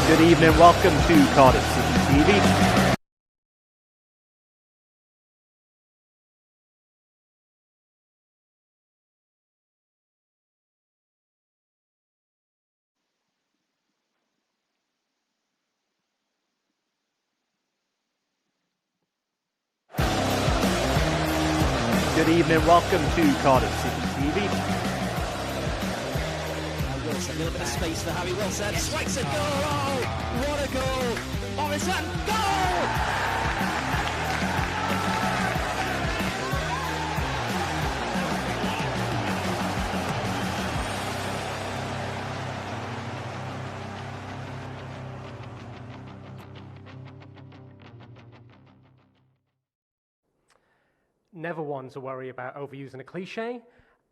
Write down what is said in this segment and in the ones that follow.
Good evening, welcome to Cardiff City TV. Good evening, welcome to Cardiff City TV. Wilson, a little bit of space for Harry Wilson. Strikes a goal! Oh, what a goal! Morrison, goal! Never one to worry about overusing a cliche.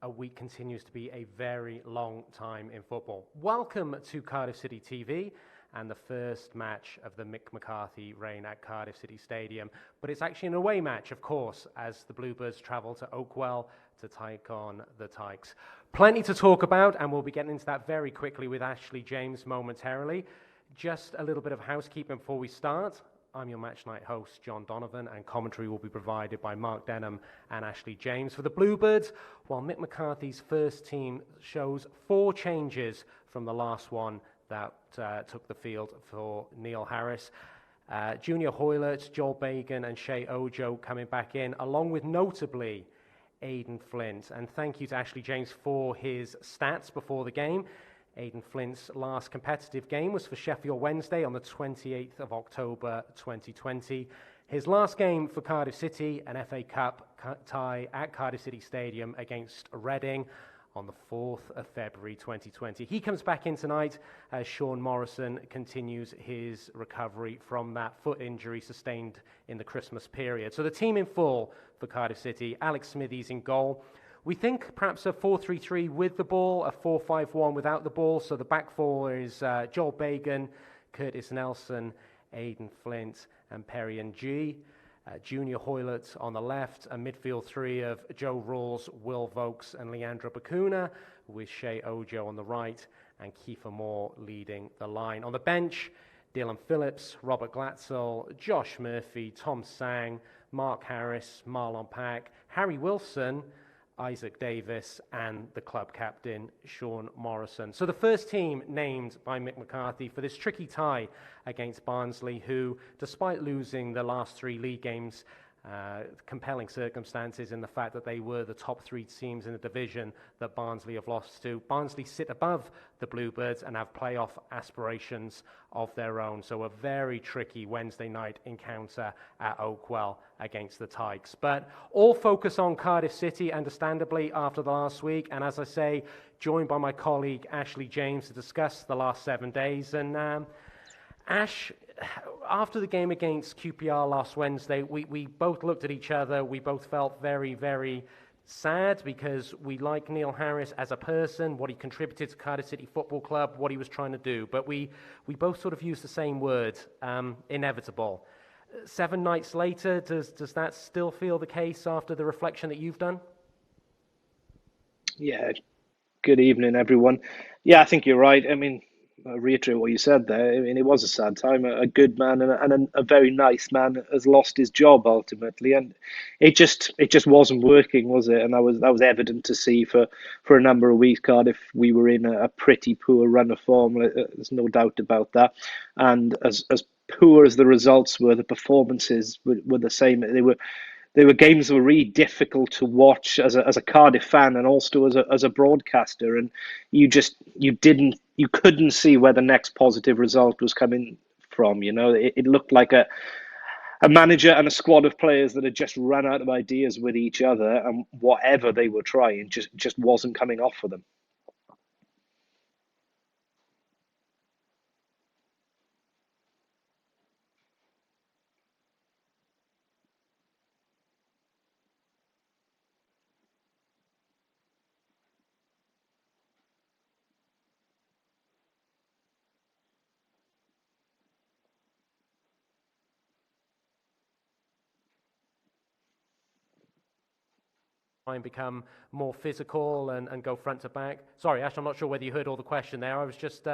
A week continues to be a very long time in football. Welcome to Cardiff City TV and the first match of the Mick McCarthy reign at Cardiff City Stadium. But it's actually an away match, of course, as the Bluebirds travel to Oakwell to take on the Tykes. Plenty to talk about, and we'll be getting into that very quickly with Ashley James momentarily. Just a little bit of housekeeping before we start. I'm your match night host, John Donovan, and commentary will be provided by Mark Denham and Ashley James. For the Bluebirds, while Mick McCarthy's first team shows 4 changes from the last one that took the field for Neil Harris. Junior Hoylett, Joel Bagan and Shea Ojo coming back in, along with notably Aidan Flint. And thank you to Ashley James for his stats before the game. Aidan Flint's last competitive game was for Sheffield Wednesday on the 28th of October 2020. His last game for Cardiff City, an FA Cup tie at Cardiff City Stadium against Reading on the 4th of February 2020. He comes back in tonight as Sean Morrison continues his recovery from that foot injury sustained in the Christmas period. So the team in full for Cardiff City: Alex Smithies in goal. We think perhaps a 4-3-3 with the ball, a 4-5-1 without the ball. So the back four is Joel Bagan, Curtis Nelson, Aidan Flint, and Perry and G. Junior Hoylett on the left, a midfield three of Joe Rawls, Will Vokes, and Leandro Bacuna, with Shea Ojo on the right, and Kiefer Moore leading the line. On the bench, Dylan Phillips, Robert Glatzel, Josh Murphy, Tom Sang, Mark Harris, Marlon Pack, Harry Wilson, Isaac Davis, and the club captain, Sean Morrison. So the first team named by Mick McCarthy for this tricky tie against Barnsley, who, despite losing the last 3 league games, compelling circumstances in the fact that they were the top 3 teams in the division that Barnsley have lost to. Barnsley sit above the Bluebirds and have playoff aspirations of their own. So a very tricky Wednesday night encounter at Oakwell against the Tykes. But all focus on Cardiff City, understandably, after the last week. And as I say, joined by my colleague Ashley James to discuss the last 7 days. And Ash, after the game against QPR last Wednesday, we both looked at each other. We both felt very, very sad because we like Neil Harris as a person, what he contributed to Cardiff City Football Club, what he was trying to do. But we both sort of used the same word, inevitable. 7 nights later, does that still feel the case after the reflection that you've done? Yeah, good evening, everyone. Yeah, I think you're right. I mean, I'll reiterate what you said there. I mean, it was a sad time. A good man and a very nice man has lost his job ultimately, and it just wasn't working, was it? And that was evident to see for a number of weeks. Cardiff, we were in a pretty poor run of form. There's no doubt about that. And as poor as the results were, the performances were the same. They were games that were really difficult to watch as a Cardiff fan and also as a broadcaster, and you couldn't see where the next positive result was coming from. You know, it looked like a manager and a squad of players that had just run out of ideas with each other, and whatever they were trying just wasn't coming off for them. And become more physical and go front to back. Sorry, Ash, I'm not sure whether you heard all the question there. I was just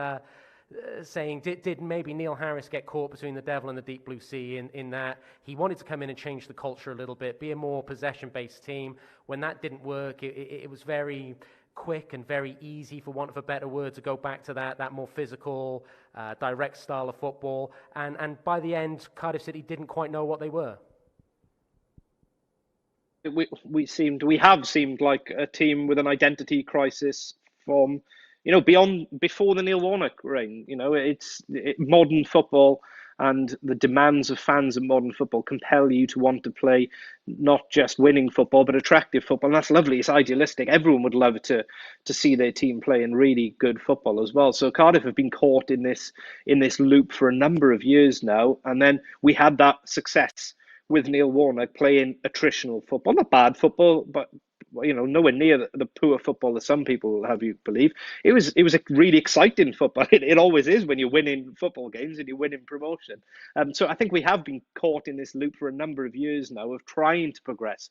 saying, did maybe Neil Harris get caught between the devil and the deep blue sea in that he wanted to come in and change the culture a little bit, be a more possession-based team. When that didn't work, it was very quick and very easy, for want of a better word, to go back to that more physical, direct style of football. And by the end, Cardiff City didn't quite know what they were. We have seemed like a team with an identity crisis from, before the Neil Warnock reign. Modern football and the demands of fans of modern football compel you to want to play not just winning football, but attractive football. And that's lovely. It's idealistic. Everyone would love to see their team playing really good football as well. So Cardiff have been caught in this loop for a number of years now. And then we had that success with Neil Warnock playing attritional football, not bad football, but nowhere near the poor football that some people have you believe. It was a really exciting football. It always is when you're winning football games and you're winning promotion. So I think we have been caught in this loop for a number of years now of trying to progress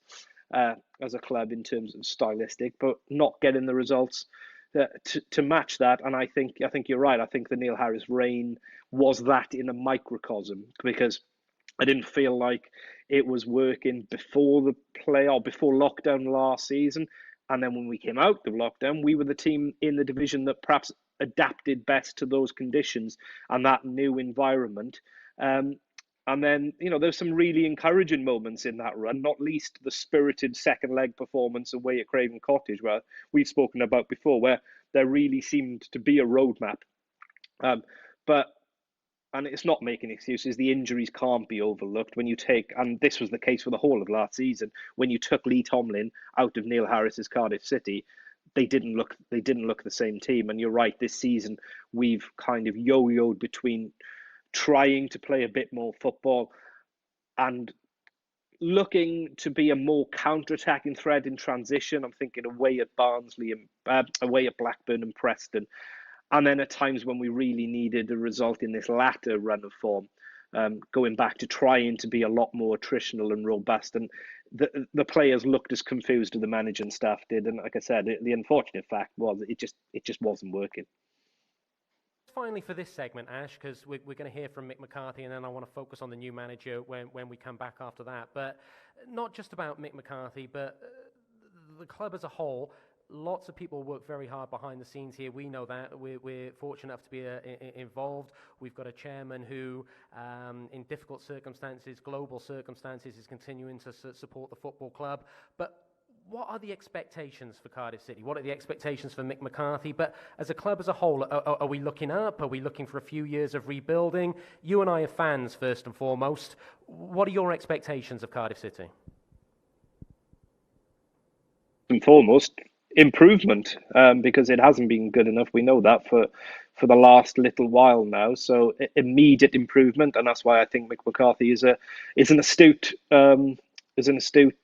as a club in terms of stylistic, but not getting the results to match that. And I think you're right. I think the Neil Harris reign was that in a microcosm, because I didn't feel like it was working before the before lockdown last season. And then when we came out of lockdown, we were the team in the division that perhaps adapted best to those conditions and that new environment. And then, there's some really encouraging moments in that run, not least the spirited second leg performance away at Craven Cottage, where we've spoken about before, where there really seemed to be a roadmap. And it's not making excuses. The injuries can't be overlooked. When you take, and this was the case for the whole of last season, when you took Lee Tomlin out of Neil Harris's Cardiff City, they didn't look the same team. And you're right, this season we've kind of yo-yoed between trying to play a bit more football and looking to be a more counter-attacking threat in transition. I'm thinking away at Barnsley and away at Blackburn and Preston. And then at times when we really needed a result in this latter run of form, going back to trying to be a lot more attritional and robust. And the players looked as confused as the manager and staff did. And like I said, the unfortunate fact was it just wasn't working. Finally, for this segment, Ash, because we're going to hear from Mick McCarthy, and then I want to focus on the new manager when we come back after that. But not just about Mick McCarthy, but the club as a whole. Lots of people work very hard behind the scenes here. We know that. We're fortunate enough to be involved. We've got a chairman who, in difficult circumstances, global circumstances, is continuing to support the football club. But what are the expectations for Cardiff City? What are the expectations for Mick McCarthy? But as a club as a whole, are we looking up? Are we looking for a few years of rebuilding? You and I are fans, first and foremost. What are your expectations of Cardiff City? And foremost, improvement, because it hasn't been good enough. We know that for the last little while now. So immediate improvement, and that's why I think Mick McCarthy is an astute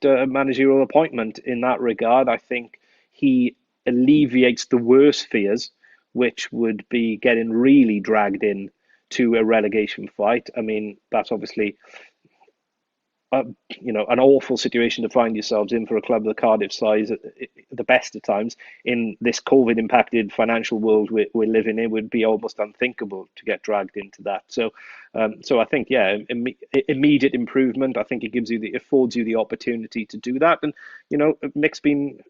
managerial appointment in that regard. I think he alleviates the worst fears, which would be getting really dragged in to a relegation fight. I mean, that's obviously an awful situation to find yourselves in for a club of the Cardiff size at the best of times. In this COVID-impacted financial world we're living in, would be almost unthinkable to get dragged into that. So I think, immediate improvement. I think it affords you the opportunity to do that. And, Mick's been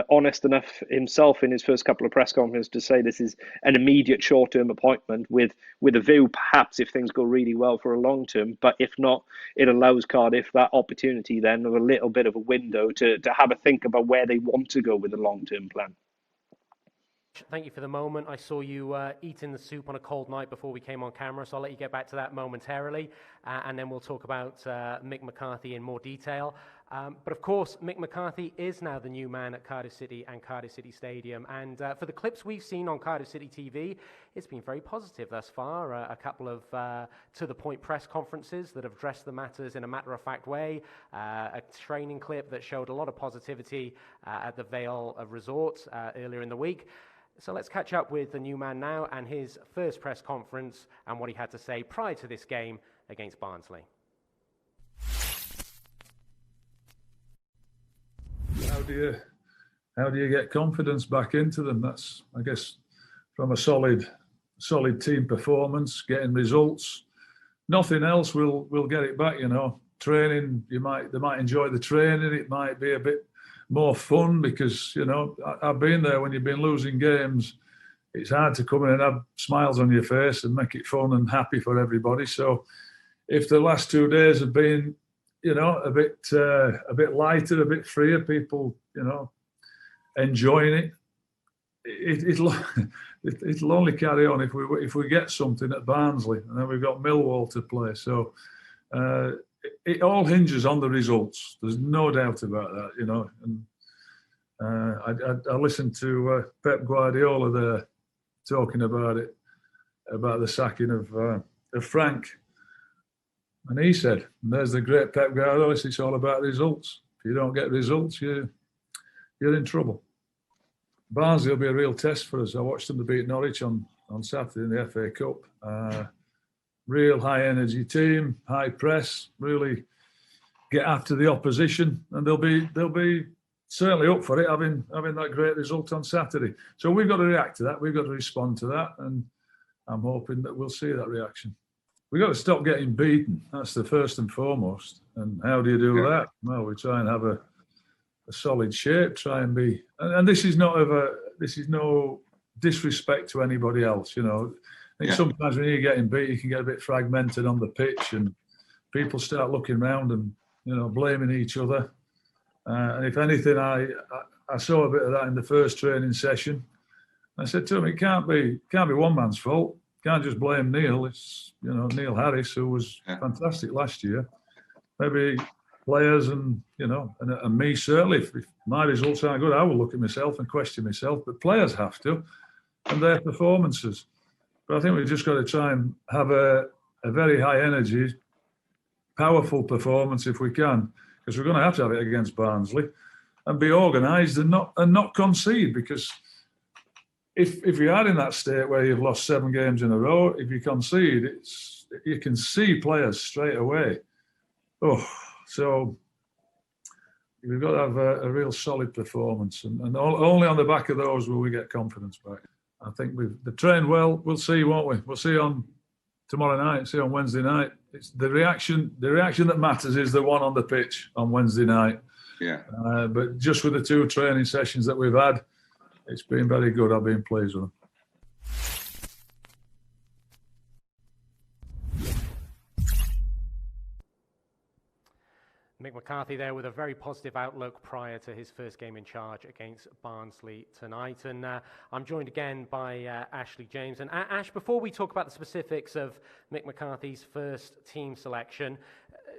honest enough himself in his first couple of press conferences to say this is an immediate short-term appointment with a view, perhaps, if things go really well, for a long-term. But if not, it allows Cardiff that opportunity then of a little bit of a window to have a think about where they want to go with a long-term plan. Thank you for the moment. I saw you eating the soup on a cold night before we came on camera, so I'll let you get back to that momentarily, and then we'll talk about Mick McCarthy in more detail. But of course, Mick McCarthy is now the new man at Cardiff City and Cardiff City Stadium. And for the clips we've seen on Cardiff City TV, it's been very positive thus far. A couple of to-the-point press conferences that have addressed the matters in a matter-of-fact way. A training clip that showed a lot of positivity at the Vale Resort earlier in the week. So let's catch up with the new man now and his first press conference and what he had to say prior to this game against Barnsley. How do you get confidence back into them? That's, I guess, from a solid solid team performance, getting results. Nothing else will get it back. Training, they might enjoy the training. It might be a bit more fun because I've been there when you've been losing games. It's hard to come in and have smiles on your face and make it fun and happy for everybody. So if the last 2 days have been, a bit lighter, a bit freer, people, enjoying it, it'll only carry on if we get something at Barnsley, and then we've got Millwall to play. So it all hinges on the results. There's no doubt about that, And I listened to Pep Guardiola there talking about it, about the sacking of Frank, and he said, and there's the great Pep Guardiola, it's all about results. If you don't get results, you're in trouble. Barnsley will be a real test for us. I watched them to beat Norwich on Saturday in the FA Cup. Real high energy team, high press, really get after the opposition, and they'll be certainly up for it, having that great result on Saturday. So we've got to react to that. We've got to respond to that, and I'm hoping that we'll see that reaction. We've got to stop getting beaten. That's the first and foremost. And how do you do that? Well, we try and have a solid shape. Try and be, and this is no disrespect to anybody else. I think sometimes when you're getting beat, you can get a bit fragmented on the pitch, and people start looking around and blaming each other. And if anything, I saw a bit of that in the first training session. I said to him, it can't be one man's fault. Can't just blame Neil. It's Neil Harris, who was fantastic last year. Maybe players and me certainly. If my results aren't good, I will look at myself and question myself. But players have to, and their performances. But I think we've just got to try and have a very high energy, powerful performance if we can, because we're going to have it against Barnsley, and be organised and not concede. Because if you are in that state where you've lost 7 games in a row, if you concede, you can see players straight away. So we've got to have a real solid performance, and only on the back of those will we get confidence back. I think they've trained well. We'll see, won't we? We'll see on tomorrow night. See on Wednesday night. It's the reaction. The reaction that matters is the one on the pitch on Wednesday night. Yeah. But just with the 2 training sessions that we've had, it's been very good. I've been pleased with them. Mick McCarthy there with a very positive outlook prior to his first game in charge against Barnsley tonight. And I'm joined again by Ashley James. And Ash, before we talk about the specifics of Mick McCarthy's first team selection,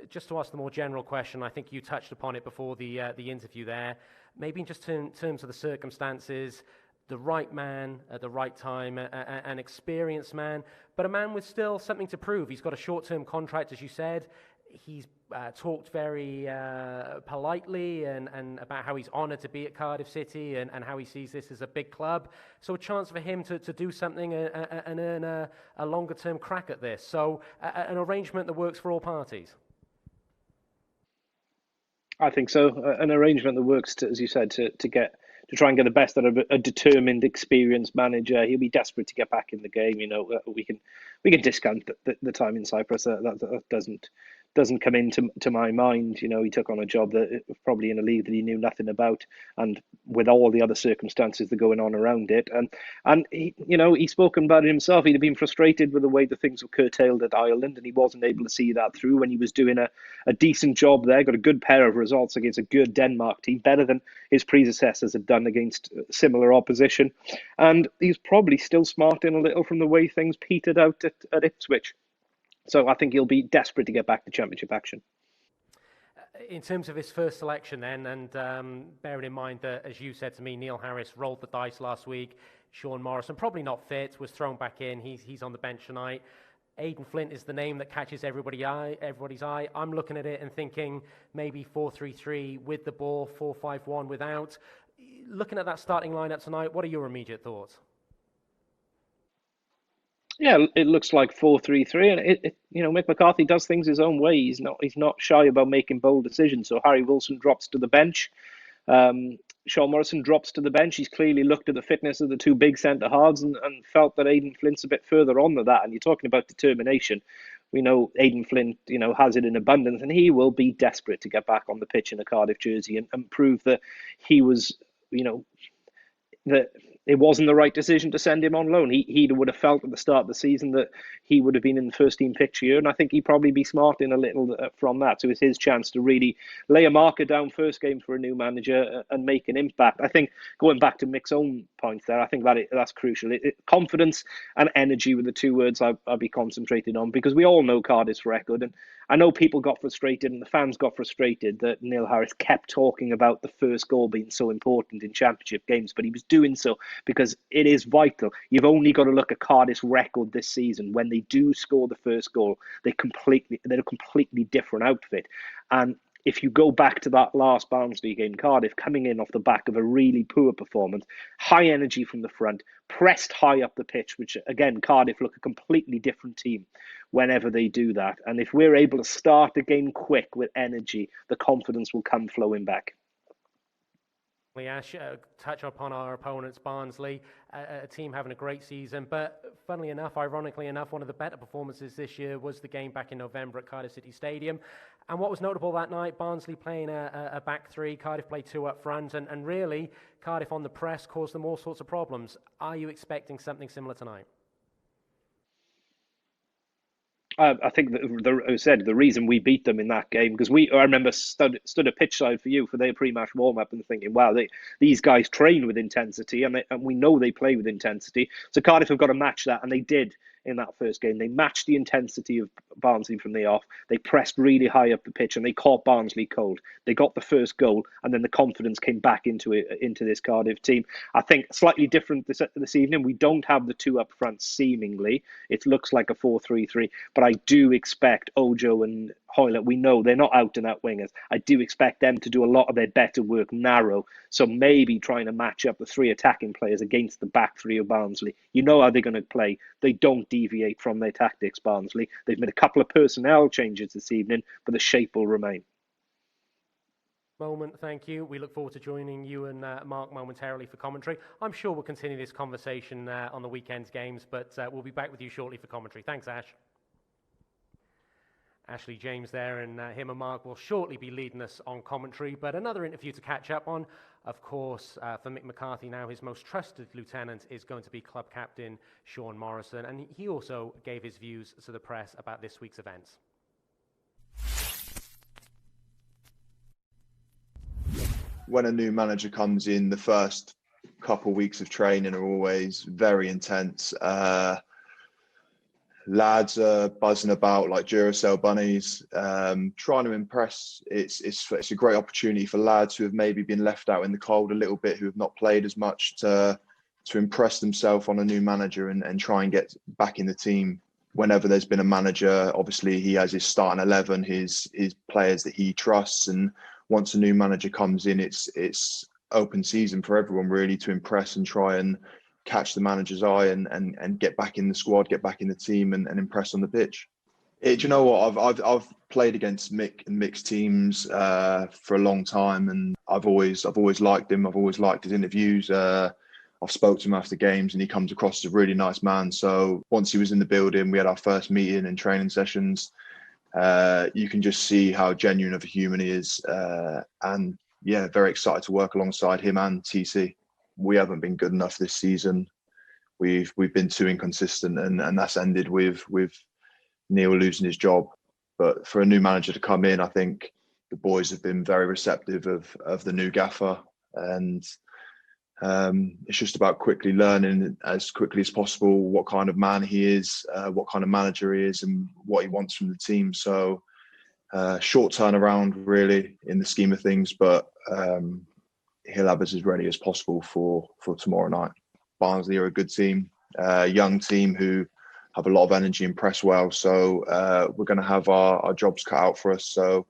just to ask the more general question, I think you touched upon it before the interview there, maybe just in terms of the circumstances, the right man at the right time, an experienced man, but a man with still something to prove. He's got a short-term contract, as you said. He's talked very politely and about how he's honoured to be at Cardiff City and how he sees this as a big club. So a chance for him to do something and earn a longer-term crack at this. So an arrangement that works for all parties. I think so. An arrangement that works, as you said, to try and get the best out of a determined, experienced manager. He'll be desperate to get back in the game. We can discount the time in Cyprus. That doesn't come into my mind. He took on a job that probably in a league that he knew nothing about, and with all the other circumstances that are going on around it. And he's spoken about it himself. He'd been frustrated with the way that things were curtailed at Ireland, and he wasn't able to see that through when he was doing a decent job there. Got a good pair of results against a good Denmark team, better than his predecessors had done against similar opposition. And he's probably still smarting a little from the way things petered out at Ipswich. So I think he'll be desperate to get back to championship action. In terms of his first selection then, and bearing in mind that, as you said to me, Neil Harris rolled the dice last week. Sean Morrison, probably not fit, was thrown back in. He's on the bench tonight. Aidan Flint is the name that catches everybody's eye. I'm looking at it and thinking maybe 4-3-3 with the ball, 4-5-1 without. Looking at that starting lineup tonight, what are your immediate thoughts? Yeah, it looks like 4-3-3, and Mick McCarthy does things his own way. He's not shy about making bold decisions. So Harry Wilson drops to the bench. Sean Morrison drops to the bench. He's clearly looked at the fitness of the two big centre halves and felt that Aidan Flint's a bit further on than that. And you're talking about determination. We know Aidan Flint, has it in abundance, and he will be desperate to get back on the pitch in a Cardiff jersey and prove that he was, that it wasn't the right decision to send him on loan. He would have felt at the start of the season that he would have been in the first team picture here, and I think he'd probably be smart in a little from that. So it's his chance to really lay a marker down first game for a new manager and make an impact. I think going back to Mick's own points there, I think that's crucial. Confidence and energy were the two words I'll be concentrated on, because we all know Cardiff's record, and I know people got frustrated and the fans got frustrated that Neil Harris kept talking about the first goal being so important in championship games, but he was doing so because it is vital. You've only got to look at Cardiff's record this season. When they do score the first goal, they're a completely different outfit. And if you go back to that last Barnsley game, Cardiff coming in off the back of a really poor performance, high energy from the front, pressed high up the pitch, which again, Cardiff look a completely different team whenever they do that. And if we're able to start the game quick with energy, the confidence will come flowing back. Ash, touch upon our opponents, Barnsley, a team having a great season, but funnily enough, ironically enough, one of the better performances this year was the game back in November at Cardiff City Stadium. And what was notable that night, Barnsley playing a back three, Cardiff played two up front, and really, Cardiff on the press caused them all sorts of problems. Are you expecting something similar tonight? I think the reason we beat them in that game, because I remember stood at pitch side for you for their pre-match warm-up and thinking, wow, these guys train with intensity and we know they play with intensity. So Cardiff have got to match that, and they did in that first game. They matched the intensity of Barnsley from the off. They pressed really high up the pitch and they caught Barnsley cold. They got the first goal, and then the confidence came back into this Cardiff team. I think slightly different this evening. We don't have the two up front seemingly. It looks like a 4-3-3, but I do expect Ojo and Hoylett, we know they're not out and out wingers. I do expect them to do a lot of their better work narrow. So maybe trying to match up the three attacking players against the back three of Barnsley. You know how they're going to play. They don't deviate from their tactics, Barnsley. They've made a couple of personnel changes this evening, but the shape will remain. Moment, thank you. We look forward to joining you and Mark momentarily for commentary. I'm sure we'll continue this conversation on the weekend's games, but we'll be back with you shortly for commentary. Thanks, Ash. Ashley James there, and him and Mark will shortly be leading us on commentary, but another interview to catch up on. Of course, for Mick McCarthy now, his most trusted lieutenant is going to be club captain Sean Morrison, and he also gave his views to the press about this week's events. When a new manager comes in, the first couple of weeks of training are always very intense. Lads are buzzing about like Duracell bunnies, trying to impress. It's a great opportunity for lads who have maybe been left out in the cold a little bit, who have not played as much, to impress themselves on a new manager and try and get back in the team. Whenever there's been a manager, obviously he has his starting 11, his players that he trusts, and once a new manager comes in, it's open season for everyone really to impress and try and catch the manager's eye and get back in the squad, get back in the team and impress on the pitch. Do you know what? I've played against Mick and Mick's teams for a long time, and I've always liked him. I've always liked his interviews. I've spoke to him after games, and he comes across as a really nice man. So once he was in the building, we had our first meeting and training sessions. You can just see how genuine of a human he is, and yeah, very excited to work alongside him and TC. We haven't been good enough this season. We've been too inconsistent, and that's ended with Neil losing his job. But for a new manager to come in, I think the boys have been very receptive of the new gaffer, and it's just about quickly learning as quickly as possible what kind of man he is, what kind of manager he is, and what he wants from the team. So short turnaround really in the scheme of things, but he'll have us as ready as possible for tomorrow night. Barnsley are a good team, young team who have a lot of energy and press well. So we're going to have our jobs cut out for us. So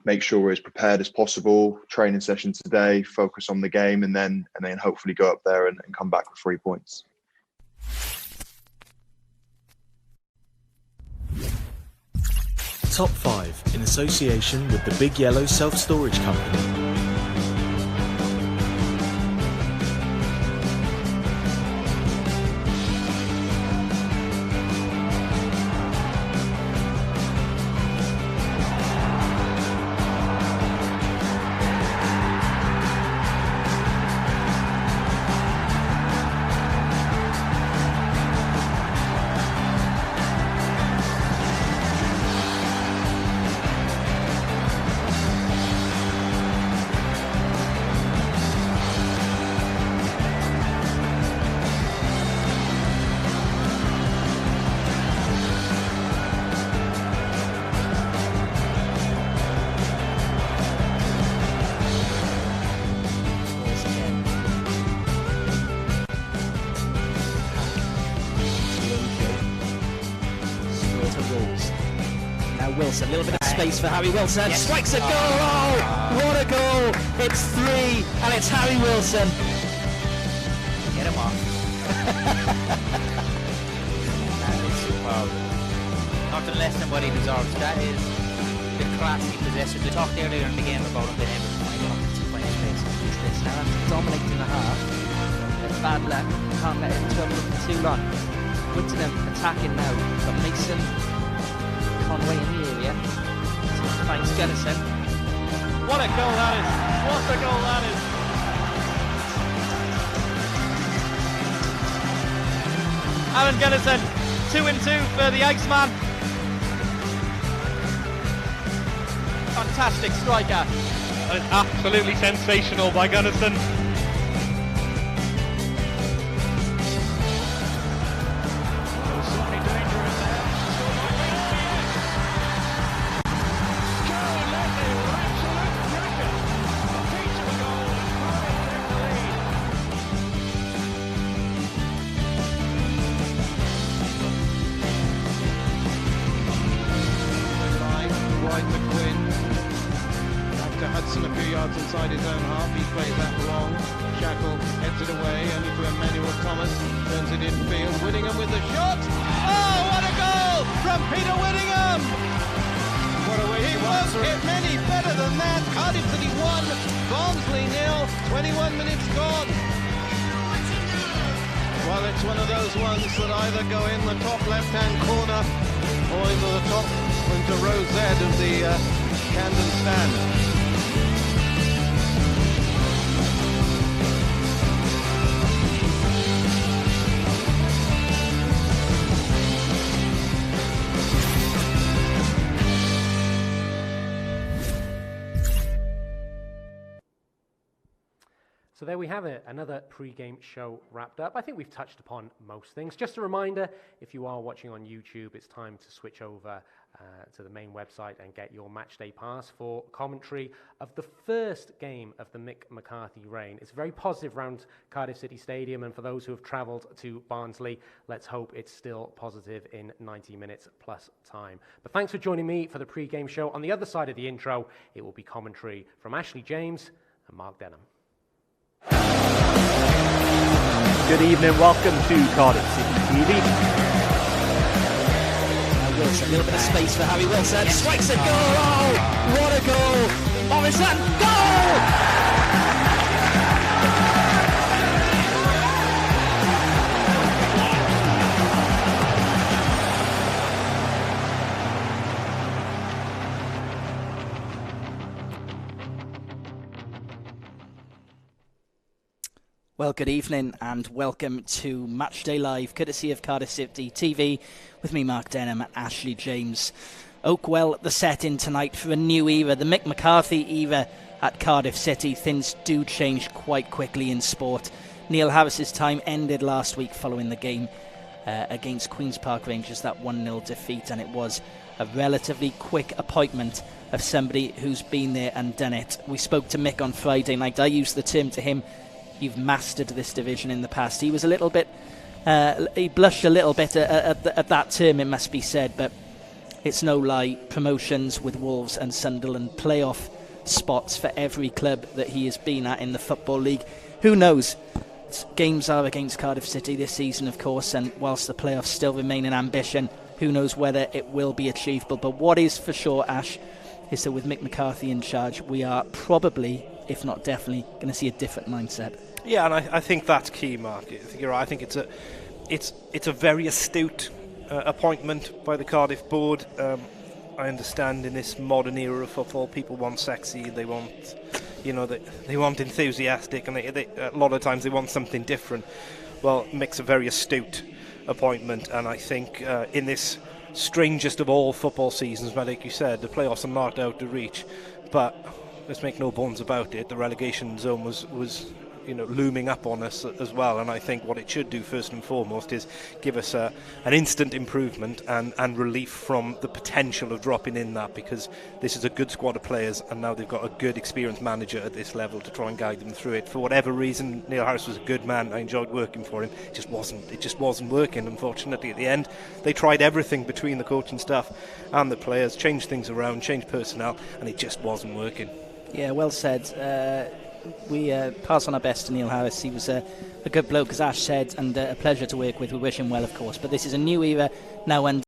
make sure we're as prepared as possible. Training session today, focus on the game, and then hopefully go up there and come back with 3 points. Top 5 in association with the Big Yellow Self-Storage Company. Wilson, a little bit of space for Harry Wilson, strikes a goal, oh, what a goal, it's 3, and it's Harry Wilson. Get him off. That is superb. Nothing less than what he deserves. That is the class he possesses. We talked earlier in the game about him being able to find pockets to find space. Now that's dominating the half. It's bad luck, can't let it trouble for too long. Whittingham attacking now, but Mason Conway in the area. Finds Gunnison. What a goal that is! What a goal that is! Alan Gunnison, 2-2 for the Iceman. Fantastic striker. That is absolutely sensational by Gunnison. Inside his own half, he plays that wrong. Shackle heads it away, only to Emmanuel Thomas, turns it infield. Whittingham with the shot. Oh, what a goal from Peter Whittingham! What a way he won't get many better than that. Cardiff City 1, Barnsley 0, 21 minutes gone. Well, it's one of those ones that either go in the top left-hand corner or into the top, into row Z of the Camden stand. So there we have it, another pre-game show wrapped up. I think we've touched upon most things. Just a reminder, if you are watching on YouTube, it's time to switch over to the main website and get your Matchday pass for commentary of the first game of the Mick McCarthy reign. It's very positive around Cardiff City Stadium, and for those who have travelled to Barnsley, let's hope it's still positive in 90 minutes plus time. But thanks for joining me for the pre-game show. On the other side of the intro, it will be commentary from Ashley James and Mark Denham. Good evening, welcome to Cardiff City TV. Wilson, a little bit of space for Harry Wilson, strikes a goal, oh, what a goal, Morrison, goal! Well, good evening and welcome to Matchday Live, courtesy of Cardiff City TV, with me, Mark Denham, and Ashley James. Oakwell, the set-in tonight for a new era, the Mick McCarthy era at Cardiff City. Things do change quite quickly in sport. Neil Harris's time ended last week following the game against Queen's Park Rangers, that 1-0 defeat, and it was a relatively quick appointment of somebody who's been there and done it. We spoke to Mick on Friday night. I used the term to him, "You've mastered this division in the past." He was a little bit, he blushed a little bit at that term, it must be said, but it's no lie. Promotions with Wolves and Sunderland, playoff spots for every club that he has been at in the Football League. Who knows? Games are against Cardiff City this season, of course, and whilst the playoffs still remain an ambition, who knows whether it will be achievable. But what is for sure, Ash, is that with Mick McCarthy in charge, we are probably, if not definitely, going to see a different mindset. Yeah, and I think that's key, Mark. I think you're right. I think it's a very astute appointment by the Cardiff board. I understand in this modern era of football, people want sexy, they want, they want enthusiastic, and they a lot of times they want something different. Well, Mick's a very astute appointment, and I think in this strangest of all football seasons, like you said, the playoffs are marked out to reach, but let's make no bones about it, the relegation zone was looming up on us as well. And I think what it should do first and foremost is give us an instant improvement and relief from the potential of dropping in that, because this is a good squad of players, and now they've got a good experienced manager at this level to try and guide them through it. For whatever reason, Neil Harris was a good man. I enjoyed working for him. It just wasn't working, unfortunately. At the end, they tried everything between the coaching staff and the players, changed things around, changed personnel, and it just wasn't working. Yeah, well said. We pass on our best to Neil Harris. He was a good bloke, as Ash said, and a pleasure to work with. We wish him well, of course. But this is a new era now, and